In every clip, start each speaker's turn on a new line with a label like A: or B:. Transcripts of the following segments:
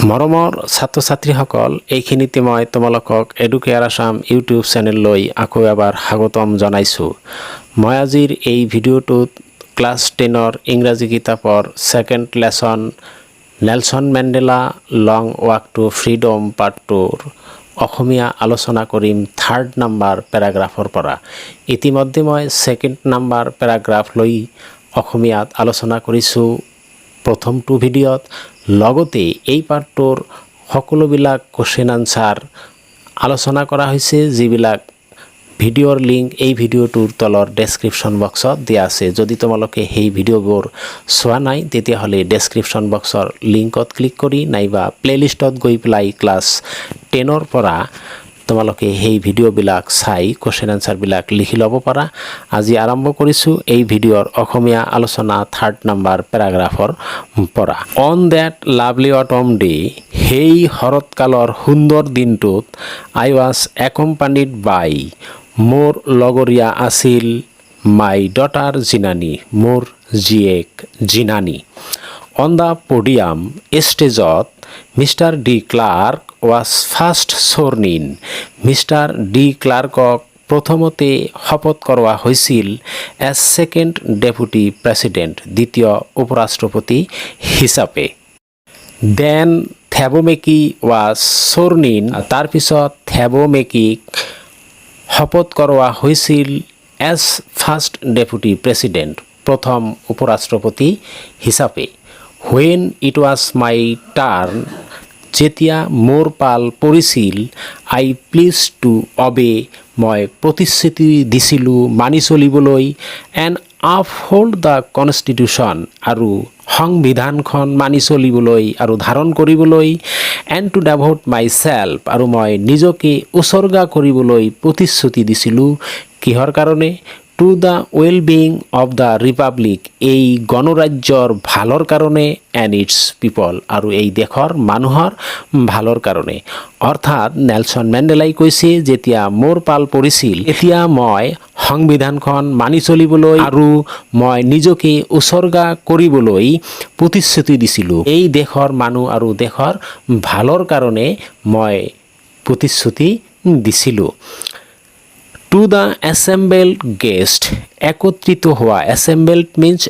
A: মৰমৰ ছাত্ৰ ছাত্ৰীসকল, এইখিনিতে মই তোমালোকক এডুকেয়াৰ আসাম ইউটিউব চেনেললৈ আকৌ এবাৰ স্বাগতম জনাইছোঁ। মই আজিৰ এই ভিডিঅ'টোত ক্লাছ 10ৰ ইংৰাজী কিতাপৰ second lesson Nelson Mandela long walk to freedom part 2ৰ অসমীয়া আলোচনা কৰিম 3rd নম্বৰ পেৰাগ্ৰাফৰ পৰা। ইতিমধ্যে মই 2nd নম্বৰ পেৰাগ্ৰাফ লৈ অসমীয়াত আলোচনা কৰিছোঁ প্ৰথমটো ভিডিঅ'ত। লগতে এই পাৰ্টটোৰ সকলোবিলাক কোৱেশ্চন আনসাৰ আলোচনা কৰা হৈছে, যিবিলাক ভিডিঅ'ৰ লিংক এই ভিডিঅ'টোৰ তলৰ ডেছক্ৰিপশ্যন বক্সত দিয়া আছে। যদি তোমালোকে সেই ভিডিঅ'বোৰ চোৱা নাই তেতিয়াহ'লে ডেছক্ৰিপশ্যন বক্সৰ লিংকত ক্লিক কৰি নাইবা প্লেলিষ্টত গৈ পেলাই ক্লাছ 10ৰ পৰা তোমালোকে সেই ভিডিঅ'বিলাক চাই কোৱেশ্চন আনসাৰবিলাক লিখি ল'ব পাৰা। আজি আৰম্ভ কৰিছোঁ এই ভিডিঅ'ৰ অসমীয়া আলোচনা 3rd নম্বৰ পেৰাগ্ৰাফৰ পৰা। On that lovely autumn day, সেই শৰৎকালৰ সুন্দৰ দিনটোত আই ৱাজ একম্পানিড বাই, মোৰ লগৰীয়া আছিল মাই ডটাৰ জিনানী, মোৰ জীয়েক জিনানী। অন দ্য পডিয়াম, ষ্টেজত mister D Clark was first sworn in, mister D ক্লাৰ্কক প্ৰথমতে শপত কৰোৱা হৈছিল এজ ছেকেণ্ড ডেপুটি প্ৰেছিডেণ্ট, দ্বিতীয় উপৰাষ্ট্ৰপতি হিচাপে। দেন থেবোমেকি ৱাজ স্বৰ্ণ ইন, তাৰপিছত থেবোমেকিক শপত কৰোৱা হৈছিল এজ ফাৰ্ষ্ট ডেপুটি প্ৰেছিডেণ্ট, প্ৰথম উপৰাষ্ট্ৰপতি হিচাপে। হুৱেন ইট ৱাজ মাই টাৰ্ণ, যেতিয়া মোৰ পাল পৰিছিল, আই প্লিজ টু অবে, মই প্ৰতিশ্ৰুতি দিছিলোঁ মানি চলিবলৈ, এণ্ড আপহোল্ড দ্য কনষ্টিটিউশ্যন, আৰু সংবিধানখন মানি চলিবলৈ আৰু ধাৰণ কৰিবলৈ, এণ্ড টু ডেভোট মাই চেল্ফ, আৰু মই নিজকে উচৰ্গা কৰিবলৈ প্ৰতিশ্ৰুতি দিছিলোঁ। কিহৰ কাৰণে? To the well being of the Republic, এই গণৰাজ্যৰ ভালৰ কাৰণে, এণ্ড ইটছ পিপল, আৰু এই দেশৰ মানুহৰ ভালৰ কাৰণে। অৰ্থাৎ নেলছন মেণ্ডেলাই কৈছে, যেতিয়া মোৰ পাল পৰিছিল তেতিয়া মই সংবিধানখন মানি চলিবলৈ আৰু মই নিজকে উচৰ্গা কৰিবলৈ প্ৰতিশ্ৰুতি দিছিলোঁ। এই দেশৰ মানুহ আৰু দেশৰ ভালৰ কাৰণে মই প্ৰতিশ্ৰুতি দিছিলোঁ। টু দ্য এছেম্বলড গেষ্ট, একত্ৰিত হোৱা, এছেম্বলড মিন্স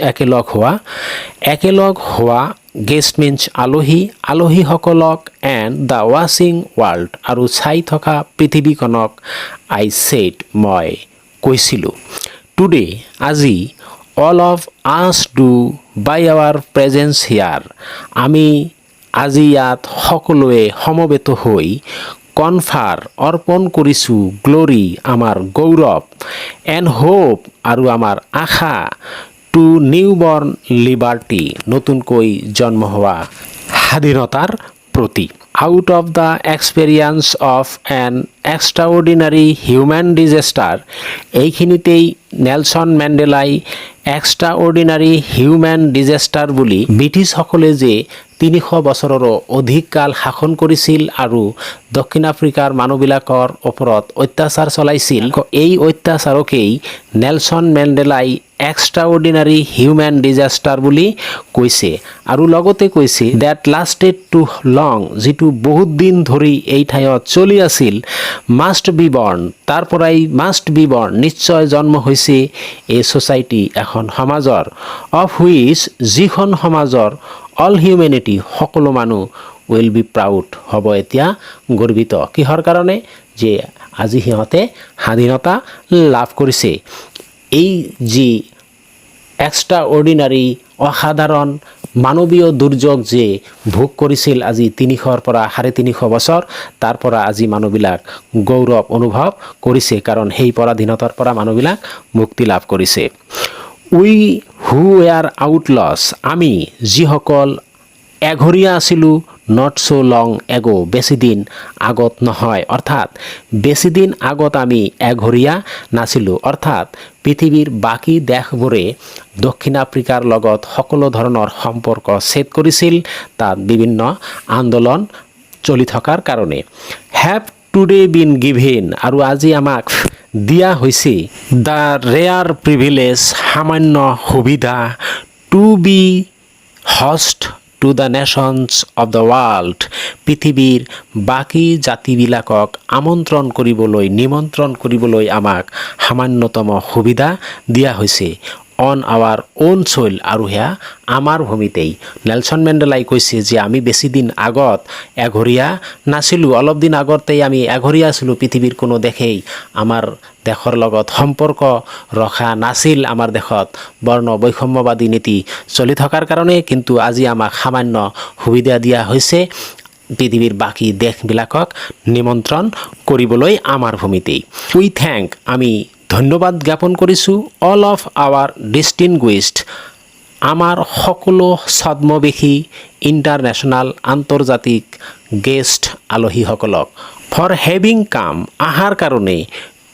A: একেলগ হোৱা, গেষ্ট মিন্স আলহী, আলহীসকলক, এণ্ড দ্য ৱাচিং ৱৰ্ল্ড, আৰু চাই থকা পৃথিৱীখনক, আই ছেইড, মই কৈছিলোঁ। টুডে, আজি, অল অফ আছ ডু বাই আৱাৰ প্ৰেজেন্স হিয়াৰ, আমি আজি ইয়াত সকলোৱে সমবেত হৈ কনফাৰ, অৰ্পণ কৰিছোঁ, গ্লৰি, আমাৰ গৌৰৱ, এণ্ড হোপ, আৰু আমাৰ আশা, টু নিউ বৰ্ণ লিবাৰ্টি, নতুনকৈ জন্ম হোৱা স্বাধীনতাৰ প্ৰতি। Out of the experience of an extraordinary human disaster, এইখিনিতেই নেলছন মেণ্ডেলাই এক্সট্ৰাঅৰ্ডিনাৰী হিউমেন ডিজাষ্টাৰ বুলি ব্ৰিটিছসকলে যে 300 বছৰৰো অধিক কাল শাসন কৰিছিল আৰু দক্ষিণ আফ্ৰিকাৰ মানুহবিলাকৰ ওপৰত অত্যাচাৰ চলাইছিল, এই অত্যাচাৰকেই নেলছন মেণ্ডেলাই এক্সট্ৰাঅৰ্ডিনাৰী হিউমেন ডিজাষ্টাৰ বুলি কৈছে। আৰু লগতে কৈছে ডেট লাষ্টেড টু লং, যিটো বহুত দিন ধৰি এই ঠাইত চলি আছিল, মাষ্ট বি বৰ্ণ, তাৰ পৰাই মাষ্ট বি বৰ্ণ, নিশ্চয় জন্ম হৈছে, এ ছ'চাইটি, এখন সমাজৰ, অফ হুইচ, যিখন সমাজৰ, অল হিউমেনিটি, সকলো মানুহ, উইল বি প্ৰাউড, হ'ব এতিয়া গৰ্বিত। কিহৰ কাৰণে? যে আজি সিহঁতে স্বাধীনতা লাভ কৰিছে। এই যি এক্সট্ৰা অৰ্ডিনাৰী, অসাধাৰণ মানৱীয় দুৰ্যোগ যে ভোগ কৰিছিল আজি 300ৰ পৰা 350 বছৰ, তাৰ পৰা আজি মানুহবিলাক গৌৰৱ অনুভৱ কৰিছে, কাৰণ সেই পৰাধীনতাৰ পৰা মানুহবিলাক মুক্তি লাভ কৰিছে। উই হু ৱেৰ আউটলছ, আমি যিসকল এঘৰীয়া আছিলোঁ, নট ছ' লং এগো, বেছিদিন আগত নহয়, অৰ্থাৎ বেছিদিন আগত আমি এঘৰীয়া নাছিলোঁ, অৰ্থাৎ পৃথিৱীৰ বাকী দেশবোৰে দক্ষিণ আফ্ৰিকাৰ লগত সকলো ধৰণৰ সম্পৰ্ক ছেদ কৰিছিল, তাত বিভিন্ন আন্দোলন চলি থকাৰ কাৰণে। হেভ টুডে বিন গিভেন, আৰু আজি আমাক দিয়া হৈছে দ্য ৰেয়াৰ প্ৰিভিলেজ, সামান্য সুবিধা, to be host to the nations of the world, পৃথিৱীৰ বাকী জাতিবিলাকক নিমন্ত্ৰণ কৰিবলৈ আমাক সামান্যতম সুবিধা দিয়া হৈছে অন আৱাৰ অ'ন ছইল, আৰু সেয়া আমাৰ ভূমিতেই। নেলছন মেণ্ডেলাই কৈছে যে আমি বেছি দিন আগত এঘৰীয়া নাছিলোঁ, অলপ দিন আগতেই আমি এঘৰীয়া আছিলোঁ। পৃথিৱীৰ কোনো দেশেই আমাৰ দেশৰ লগত সম্পৰ্ক ৰখা নাছিল। আমাৰ দেশত বৰ্ণ বৈষম্যবাদী নীতি চলি থকাৰ কাৰণে, কিন্তু আজি আমাক সামান্য সুবিধা দিয়া হৈছে পৃথিৱীৰ বাকী দেশবিলাকক নিমন্ত্ৰণ কৰিবলৈ আমাৰ ভূমিতেই। উই থেংক, আমি ধন্যবাদ জ্ঞাপন কৰিছোঁ অল অফ আৱাৰ ডিষ্টিংগুইছড, আমাৰ সকলো ছদ্মবেশী ইণ্টাৰনেশ্যনেল আন্তৰ্জাতিক গেষ্ট আলহীসকলক ফৰ হেভিং কাম, অহাৰ কাৰণে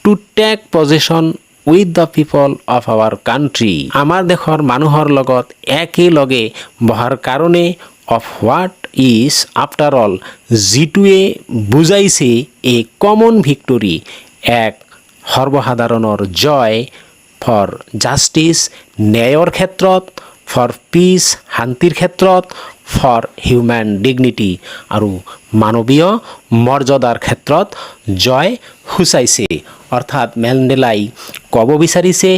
A: to take position with the people of our country, আমাৰ দেশৰ মানুহৰ লগত একেলগে বহাৰ কাৰণে of what is after all, যিটোৱে বুজাইছে এ কমন ভিক্টৰী, এক সৰ্বসাধাৰণৰ জয়, ফৰ জাষ্টিছ, ন্যায়ৰ ক্ষেত্ৰত, ফৰ পিচ, শান্তিৰ ক্ষেত্ৰত, ফৰ হিউমেন ডিগনিটি, আৰু মানৱীয় মৰ্যাদাৰ ক্ষেত্ৰত জয় সূচাইছে। অৰ্থাৎ মেণ্ডেলাই ক'ব বিচাৰিছে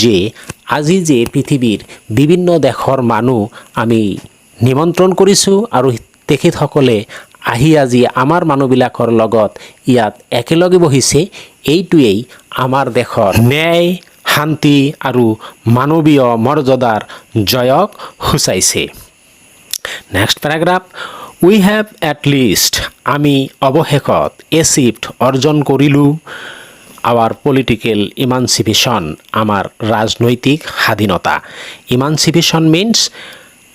A: যে আজি যে পৃথিৱীৰ বিভিন্ন দেশৰ মানুহ আমি নিমন্ত্ৰণ কৰিছোঁ আৰু তেখেতসকলে আহি আজি আমাৰ মানুহবিলাকৰ লগত ইয়াত একেলগে বহিছে, এইটোৱেই আমাৰ দেশৰ ন্যায়, শান্তি আৰু মানৱীয় মৰ্যাদাৰ জয়ক সূচাইছে। Next paragraph, we have at last, আমি অৱশেষত এচিভড, অৰ্জন কৰিলোঁ, আৱাৰ পলিটিকেল ইমানচিপেশ্যন, আমাৰ ৰাজনৈতিক স্বাধীনতা। ইমানচিপেশ্যন মিনছ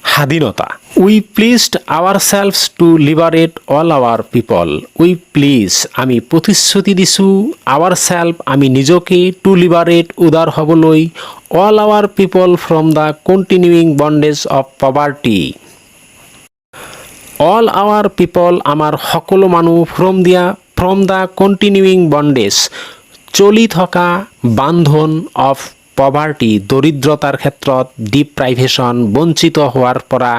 A: স্বাধীনতা। We pledged our selves to liberate all our people, we pledge, আমি প্ৰতিশ্ৰুতি দিছোঁ, আৱাৰ চেল্ফ, আমি নিজকে, টু লিবাৰেট, উদাৰ হ'বলৈ, all our people from the continuing bondage of poverty, all our people, আমাৰ সকলো মানুহ, ফ্ৰম দ্য কণ্টিনিউইং বণ্ডেজ, চলি থকা বান্ধন, অফ পভাৰ্টি, দৰিদ্ৰতাৰ ক্ষেত্ৰত, ডিপ্ৰাইভেশ্যন, বঞ্চিত হোৱাৰ পৰা,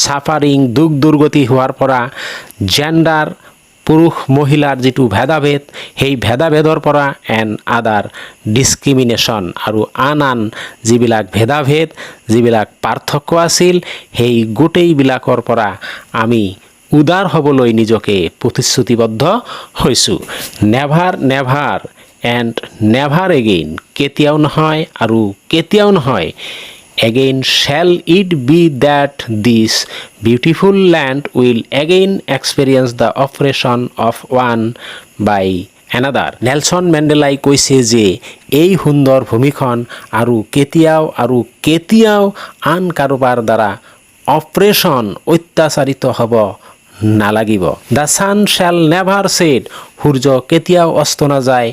A: ছাফাৰিং, দুখ দুৰ্গতি হোৱাৰ পৰা, জেণ্ডাৰ, পুৰুষ মহিলাৰ যিটো ভেদাভেদ, সেই ভেদাভেদৰ পৰা, এণ্ড আদাৰ ডিছক্ৰিমিনেশ্যন, আৰু আন যিবিলাক ভেদাভেদ, যিবিলাক পাৰ্থক্য আছিল, সেই গোটেইবিলাকৰ পৰা আমি উদাৰ হ'বলৈ নিজকে প্ৰতিশ্ৰুতিবদ্ধ হৈছোঁ। Never never and never again, কেতিয়াও নহয় আৰু কেতিয়াও নহয়, again shall it be that this beautiful land will again experience the oppression of one by another. Nelson মেণ্ডেলাই কৈছে যে এই সুন্দৰ ভূমিখন আৰু কেতিয়াও আন কাৰোবাৰ দ্বাৰা অপাৰেশ্যন, অত্যাচাৰিত হ'ব নালাগিব। The sun shall never set, সূৰ্য কেতিয়াও অস্ত নাযায়,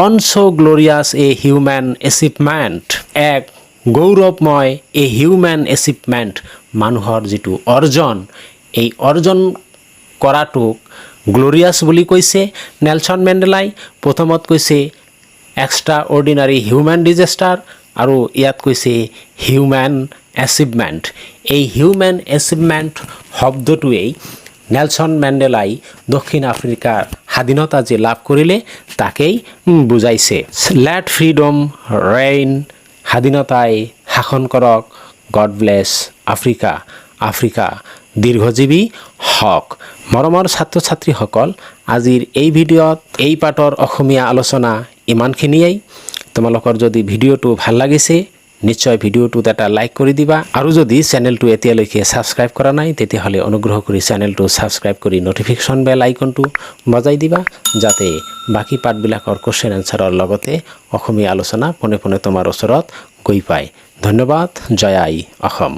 A: on so' glorious a human achievement, এক গৌৰৱময় এ হিউমেন এচিভমেণ্ট, মানুহৰ যিটো অৰ্জন, এই অৰ্জন কৰাটোক গ্ল'ৰিয়াছ বুলি কৈছে নেলছন মেণ্ডেলাই। প্ৰথমত কৈছে এক্সট্ৰা অৰ্ডিনাৰী হিউমেন ডিজাষ্টাৰ, আৰু ইয়াত কৈছে হিউমেন এচিভমেণ্ট। এই হিউমেন এচিভমেণ্ট শব্দটোৱেই নেলছন মেণ্ডেলাই দক্ষিণ আফ্ৰিকাৰ স্বাধীনতা যে লাভ কৰিলে তাকেই বুজাইছে। লেট ফ্ৰীডম ৰেইন, স্বাধীনতাই শাসন কৰক, গড ব্লেছ আফ্ৰিকা, আফ্ৰিকা দীৰ্ঘজীৱী হওক। মৰমৰ ছাত্ৰ ছাত্ৰীসকল, আজিৰ এই ভিডিঅ'ত এই পাঠৰ অসমীয়া আলোচনা ইমানখিনিয়েই। তোমালোকৰ যদি ভিডিঅ'টো ভাল লাগিছে নিশ্চয় ভিডিঅ'টোত এটা লাইক কৰি দিবা, আৰু যদি চেনেলটো এতিয়ালৈকে ছাবস্ক্ৰাইব কৰা নাই তেতিয়াহ'লে অনুগ্ৰহ কৰি চেনেলটো ছাবস্ক্ৰাইব কৰি নটিফিকেশ্যন বেল আইকনটো বজাই দিবা, যাতে বাকী পাঠবিলাকৰ কুৱেশ্যন এনচাৰৰ লগতে অসমীয়া আলোচনা পোনে পোনে তোমাৰ ওচৰত গৈ পায়। ধন্যবাদ। জয় আই অসম।